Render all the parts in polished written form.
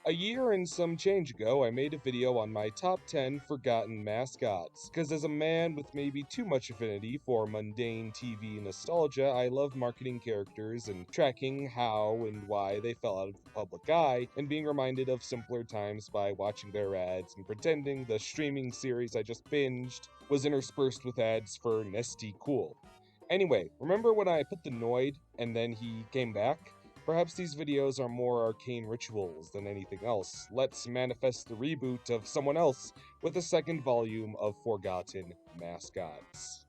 A year and some change ago, I made a video on my top 10 forgotten mascots. Because as a man with maybe too much affinity for mundane TV nostalgia, I love marketing characters and tracking how and why they fell out of the public eye, and being reminded of simpler times by watching their ads and pretending the streaming series I just binged was interspersed with ads for Nesty Cool. Anyway, remember when I put the Noid and then he came back? Perhaps these videos are more arcane rituals than anything else. Let's manifest the reboot of someone else with a second volume of Forgotten Mascots.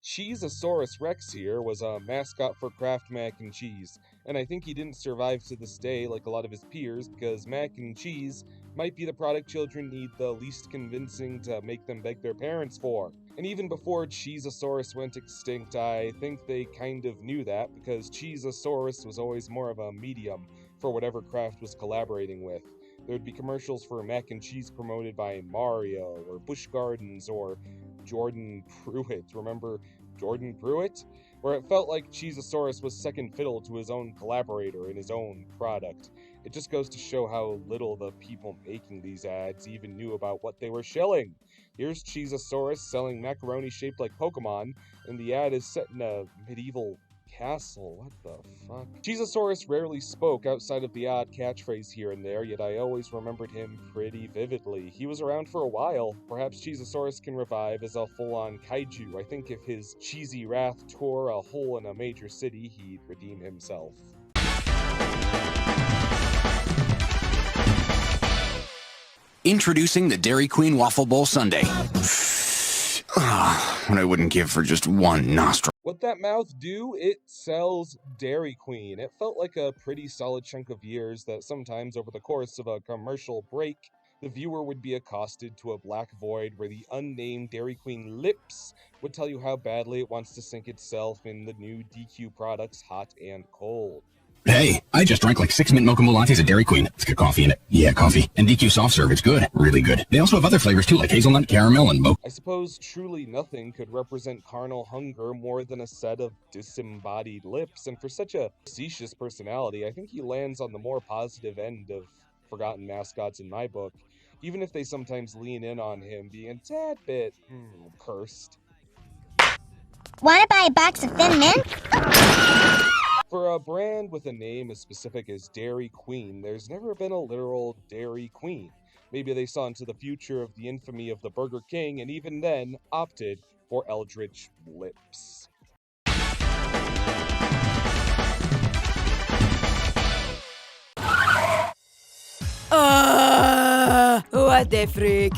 Cheeseosaurus Rex here was a mascot for Kraft Mac and Cheese, and I think he didn't survive to this day like a lot of his peers because mac and cheese might be the product children need the least convincing to make them beg their parents for. And even before Cheeseosaurus went extinct, I think they kind of knew that because Cheeseosaurus was always more of a medium for whatever Kraft was collaborating with. There'd be commercials for mac and cheese promoted by Mario or Busch Gardens or Jordan Pruitt. Remember Jordan Pruitt? Where it felt like Cheeseosaurus was second fiddle to his own collaborator in his own product. It just goes to show how little the people making these ads even knew about what they were shilling. Here's Cheeseosaurus selling macaroni shaped like Pokemon, and the ad is set in a medieval castle. What the fuck? Cheeseosaurus rarely spoke outside of the odd catchphrase here and there, yet I always remembered him pretty vividly. He was around for a while. Perhaps Cheeseosaurus can revive as a full-on kaiju. I think if his cheesy wrath tore a hole in a major city, he'd redeem himself. Introducing the Dairy Queen Waffle Bowl Sundae. What I wouldn't give for just one nostril. What that mouth do? It sells Dairy Queen. It felt like a pretty solid chunk of years that sometimes over the course of a commercial break, the viewer would be accosted to a black void where the unnamed Dairy Queen lips would tell you how badly it wants to sink itself in the new DQ products hot and cold. Hey, I just drank like 6 mint mocha lattes at Dairy Queen. It's got coffee in it. Yeah, coffee. And DQ soft serve. It's good. Really good. They also have other flavors too, like hazelnut, caramel, and mocha. I suppose truly nothing could represent carnal hunger more than a set of disembodied lips, and for such a facetious personality, I think he lands on the more positive end of forgotten mascots in my book, even if they sometimes lean in on him being a tad bit cursed. Wanna buy a box of Thin Mint? For a brand with a name as specific as Dairy Queen, there's never been a literal Dairy Queen. Maybe they saw into the future of the infamy of the Burger King and even then opted for Eldritch Lips. What the freak?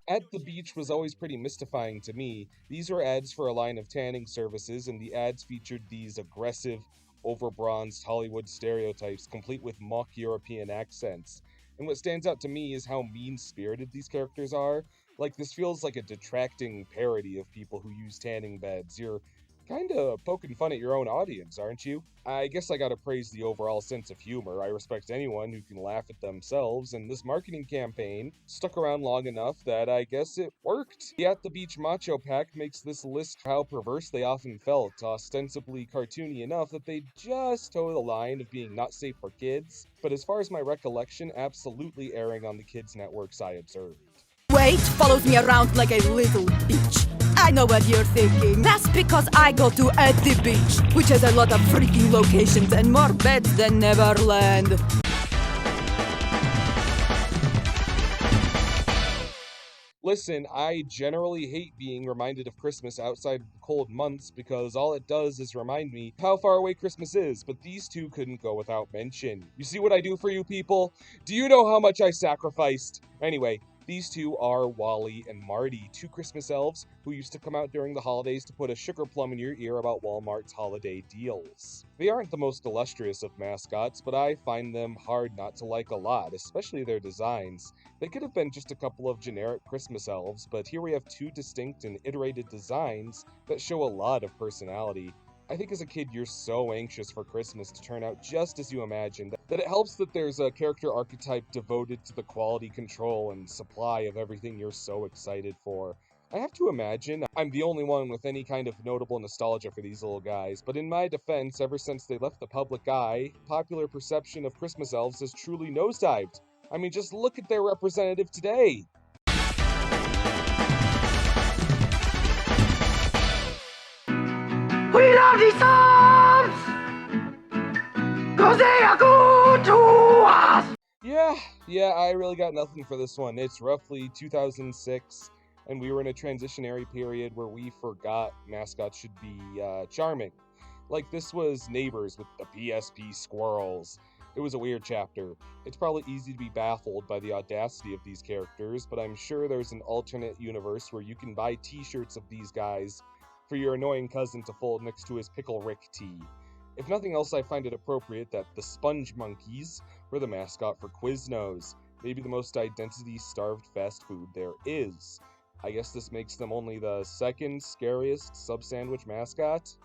At the Beach was always pretty mystifying to me. These were ads for a line of tanning services, and the ads featured these aggressive, over-bronzed Hollywood stereotypes, complete with mock European accents. And what stands out to me is how mean-spirited these characters are. Like, this feels like a detracting parody of people who use tanning beds. You're kinda poking fun at your own audience, aren't you? I guess I gotta praise the overall sense of humor. I respect anyone who can laugh at themselves, and this marketing campaign stuck around long enough that I guess it worked. The At the Beach Macho pack makes this list how perverse they often felt, ostensibly cartoony enough that they just toe the line of being not safe for kids, but as far as my recollection, absolutely airing on the kids' networks I observed. Wait follows me around like a little bitch. I know what you're thinking. That's because I go to At the Beach, which has a lot of freaking locations and more beds than Neverland. Listen, I generally hate being reminded of Christmas outside of the cold months because all it does is remind me how far away Christmas is, but these two couldn't go without mention. You see what I do for you people? Do you know how much I sacrificed? Anyway, these two are Wally and Marty, two Christmas elves who used to come out during the holidays to put a sugar plum in your ear about Walmart's holiday deals. They aren't the most illustrious of mascots, but I find them hard not to like a lot, especially their designs. They could have been just a couple of generic Christmas elves, but here we have two distinct and iterated designs that show a lot of personality. I think as a kid you're so anxious for Christmas to turn out just as you imagined that it helps that there's a character archetype devoted to the quality control and supply of everything you're so excited for. I have to imagine I'm the only one with any kind of notable nostalgia for these little guys, but in my defense, ever since they left the public eye, popular perception of Christmas elves has truly nosedived. I mean, just look at their representative today. We love these elves! 'Cause they are good to us! Yeah, I really got nothing for this one. It's roughly 2006. And we were in a transitionary period where we forgot mascots should be charming. Like, this was Neighbors with the PSP squirrels. It was a weird chapter. It's probably easy to be baffled by the audacity of these characters, but I'm sure there's an alternate universe where you can buy t-shirts of these guys for your annoying cousin to fold next to his Pickle Rick tee. If nothing else, I find it appropriate that the Sponge Monkeys were the mascot for Quiznos, maybe the most identity-starved fast food there is. I guess this makes them only the second scariest sub-sandwich mascot?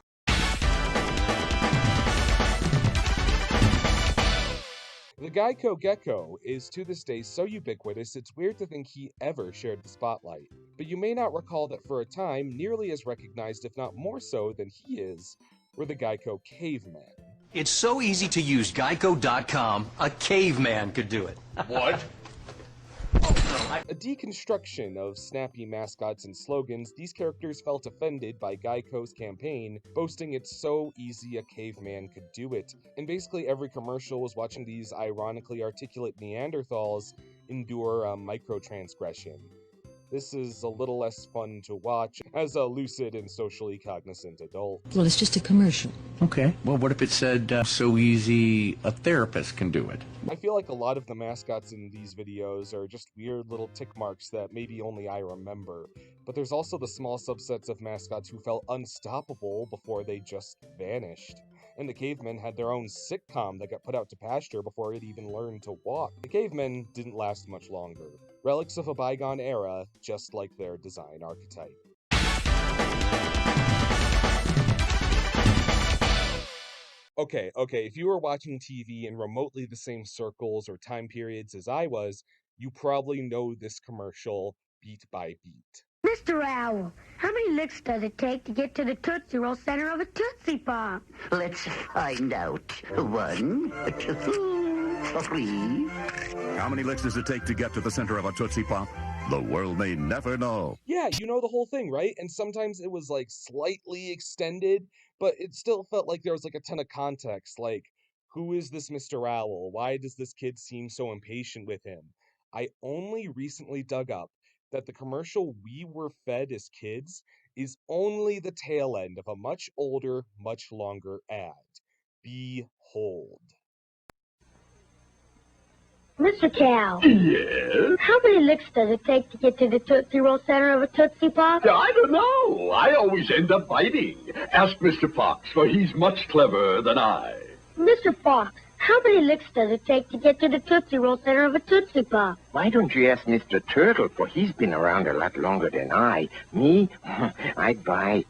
The Geico Gecko is to this day so ubiquitous it's weird to think he ever shared the spotlight. But you may not recall that for a time, nearly as recognized if not more so than he is, were the Geico Cavemen. It's so easy to use Geico.com, a caveman could do it. What? A deconstruction of snappy mascots and slogans, these characters felt offended by Geico's campaign, boasting it's so easy a caveman could do it. And basically every commercial was watching these ironically articulate Neanderthals endure a microtransgression. This is a little less fun to watch as a lucid and socially cognizant adult. Well, it's just a commercial. Okay. Well, what if it said, so easy a therapist can do it? I feel like a lot of the mascots in these videos are just weird little tick marks that maybe only I remember. But there's also the small subsets of mascots who felt unstoppable before they just vanished. And the cavemen had their own sitcom that got put out to pasture before it even learned to walk. The cavemen didn't last much longer. Relics of a bygone era, just like their design archetype. Okay, if you were watching TV in remotely the same circles or time periods as I was, you probably know this commercial beat by beat. Mr. Owl, how many licks does it take to get to the Tootsie Roll center of a Tootsie Pop? Let's find out. 1, 2, 3. How many licks does it take to get to the center of a Tootsie Pop? The world may never know. Yeah, you know the whole thing, right? And sometimes it was like slightly extended, but it still felt like there was like a ton of context. Like, who is this Mr. Owl? Why does this kid seem so impatient with him? I only recently dug up that the commercial we were fed as kids is only the tail end of a much older, much longer ad. Behold. Mr. Cow. Yes? How many licks does it take to get to the Tootsie Roll center of a Tootsie Pop? I don't know. I always end up biting. Ask Mr. Fox, for he's much cleverer than I. Mr. Fox, how many licks does it take to get to the Tootsie Roll center of a Tootsie Pop? Why don't you ask Mr. Turtle, for he's been around a lot longer than I. Me? I'd bite.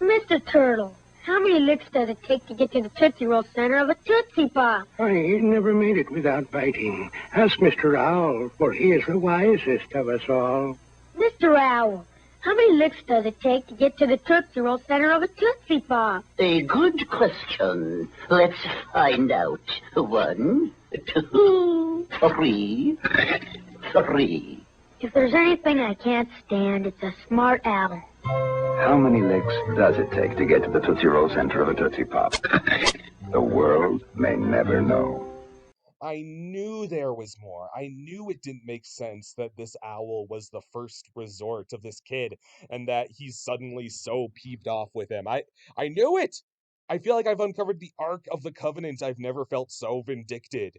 Mr. Turtle, how many licks does it take to get to the Tootsie Roll center of a Tootsie Pop? I never made it without biting. Ask Mr. Owl, for he is the wisest of us all. Mr. Owl, how many licks does it take to get to the Tootsie Roll center of a Tootsie Pop? A good question. Let's find out. 1, 2, 3. If there's anything I can't stand, it's a smart owl. How many licks does it take to get to the Tootsie Roll center of a Tootsie Pop? The world may never know. I knew there was more. I knew it didn't make sense that this owl was the first resort of this kid and that he's suddenly so peeved off with him. I knew it! I feel like I've uncovered the Ark of the Covenant. I've never felt so vindicted.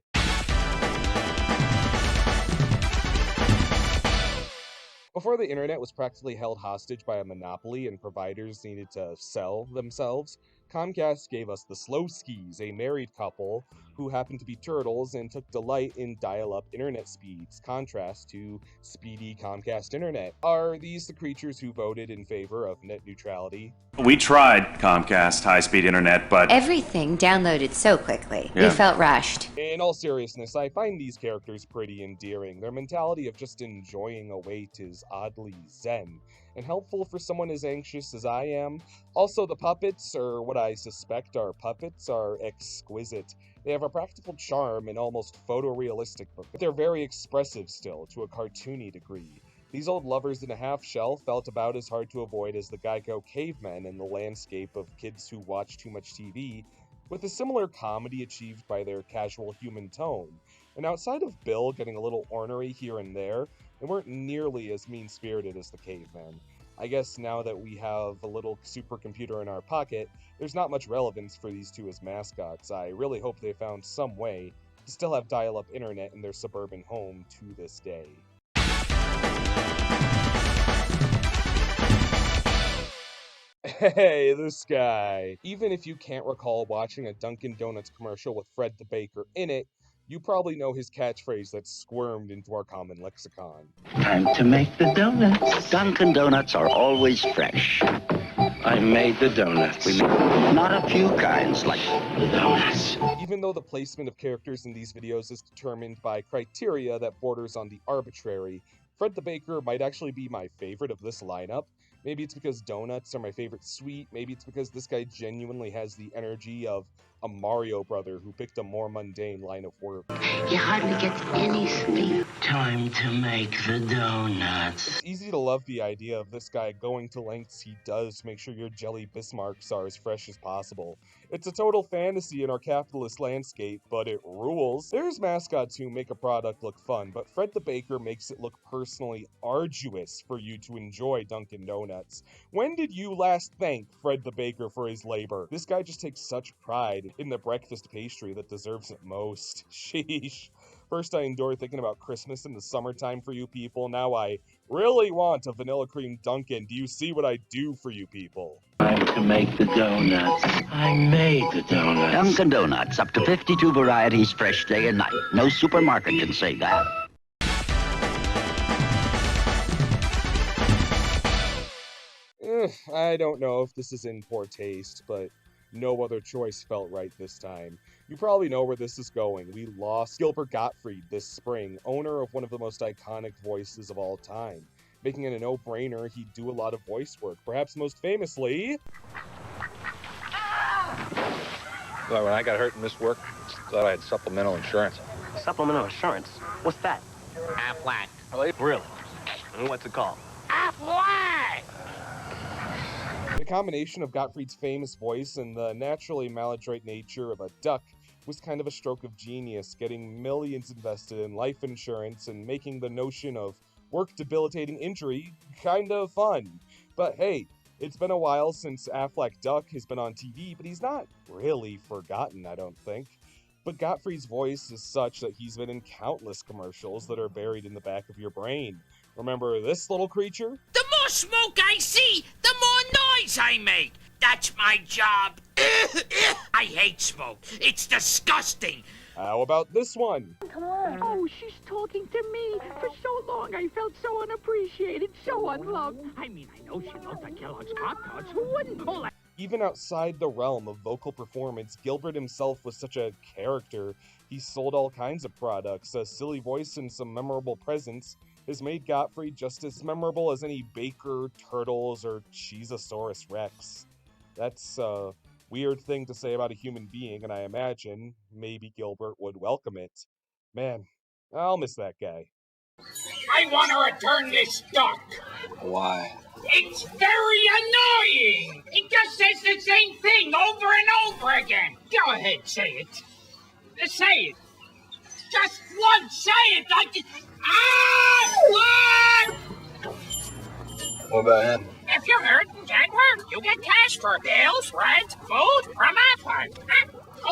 Before the internet was practically held hostage by a monopoly and providers needed to sell themselves, Comcast gave us the Slowskis, a married couple who happened to be turtles and took delight in dial-up internet speeds, contrast to speedy Comcast internet. Are these the creatures who voted in favor of net neutrality? We tried Comcast high-speed internet, but everything downloaded so quickly. Yeah. We felt rushed. In all seriousness, I find these characters pretty endearing. Their mentality of just enjoying a wait is oddly zen. and helpful for someone as anxious as I am. Also, the puppets, or what I suspect are puppets, are exquisite. They have a practical charm and almost photorealistic look, but they're very expressive still, to a cartoony degree. These old lovers in a half shell felt about as hard to avoid as the Geico cavemen in the landscape of kids who watch too much TV, with a similar comedy achieved by their casual human tone. And outside of Bill getting a little ornery here and there, they weren't nearly as mean-spirited as the cavemen. I guess now that we have a little supercomputer in our pocket, there's not much relevance for these two as mascots. I really hope they found some way to still have dial-up internet in their suburban home to this day. Hey, this guy. Even if you can't recall watching a Dunkin' Donuts commercial with Fred the Baker in it, you probably know his catchphrase that's squirmed into our common lexicon. Time to make the donuts. Dunkin' Donuts are always fresh. I made the donuts. Not a few kinds like the donuts. Even though the placement of characters in these videos is determined by criteria that borders on the arbitrary, Fred the Baker might actually be my favorite of this lineup. Maybe it's because donuts are my favorite sweet, maybe it's because this guy genuinely has the energy of a Mario brother who picked a more mundane line of work. He hardly gets any sleep. Time to make the donuts. It's easy to love the idea of this guy going to lengths he does to make sure your jelly Bismarcks are as fresh as possible. It's a total fantasy in our capitalist landscape, but it rules. There's mascots who make a product look fun, but Fred the Baker makes it look personally arduous for you to enjoy Dunkin' Donuts. When did you last thank Fred the Baker for his labor? This guy just takes such pride in the breakfast pastry that deserves it most. Sheesh. First I endure thinking about Christmas in the summertime for you people, now I really want a vanilla cream Dunkin'. Do you see what I do for you people? Time to make the donuts. I made the donuts. Dunkin' Donuts, up to 52 varieties fresh day and night. No supermarket can say that. I don't know if this is in poor taste, but no other choice felt right this time. You probably know where this is going. We lost Gilbert Gottfried this spring, owner of one of the most iconic voices of all time. Making it a no-brainer, he'd do a lot of voice work, perhaps most famously... Well, when I got hurt and missed work, thought I had supplemental insurance. Supplemental insurance? What's that? Aflac. Really? And what's it called? Aflac! The combination of Gottfried's famous voice and the naturally maladroit nature of a duck was kind of a stroke of genius, getting millions invested in life insurance and making the notion of work-debilitating injury kind of fun. But hey, it's been a while since Aflac Duck has been on TV, but he's not really forgotten, I don't think. But Gottfried's voice is such that he's been in countless commercials that are buried in the back of your brain. Remember this little creature? The more smoke I see, the more noise I make. That's my job. I hate smoke. It's disgusting. How about this one? Come on. Oh, she's talking to me. For so long, I felt so unappreciated, so unloved. I mean, I know she loved the Kellogg's Pop-Tarts. Who wouldn't pull that? Even outside the realm of vocal performance, Gilbert himself was such a character. He sold all kinds of products. A silly voice and some memorable presence has made Gottfried just as memorable as any Baker, Turtles, or Cheezosaurus Rex. That's a weird thing to say about a human being, and I imagine maybe Gilbert would welcome it. Man, I'll miss that guy. I want to return this duck. Why? It's very annoying. It just says the same thing over and over again. Go ahead, say it. Say it. Just once, say it. What about him? If you're hurt and can't work, you get cash for bills, rent, food from Aflac.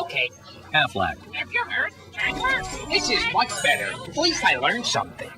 Okay. Aflac. If you're hurt, can't work. This is much better. At least I learned something.